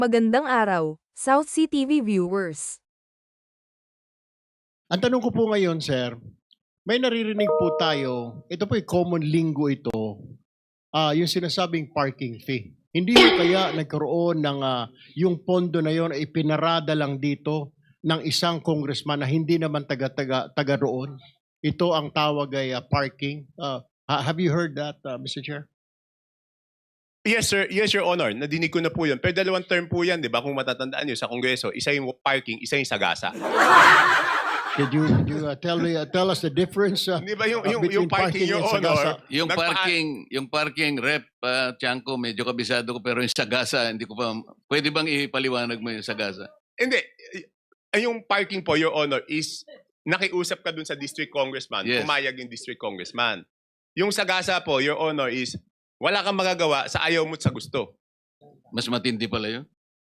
Magandang araw, South Sea TV viewers. Ang tanong ko po ngayon, sir, may naririnig po tayo, ito po common lingo ito, yung sinasabing parking fee. Hindi po kaya nagkaroon ng yung pondo na yon ay pinarada lang dito ng isang congressman na hindi naman taga roon. Ito ang tawag ay parking. Have you heard that, Mr. Chair? Yes, sir. Yes, Your Honor. Nadinig ko na po yun. Pero dalawang term po yan, di ba? Kung matatandaan nyo sa Kongreso, isa yung parking, isa yung sagasa. Could you tell us the difference Di ba yung between parking, Your and sagasa? Honor? Yung parking rep, Tiangco, medyo kabisado ko, pero yung sagasa, hindi ko pa, pwede bang ipaliwanag mo yung sagasa? Hindi. Yung parking po, Your Honor, is nakiusap ka dun sa district congressman. Yes. Pumayag yung district congressman. Yung sagasa po, Your Honor, is wala kang magagawa sa ayaw mo't sa gusto. Mas matindi pala yun.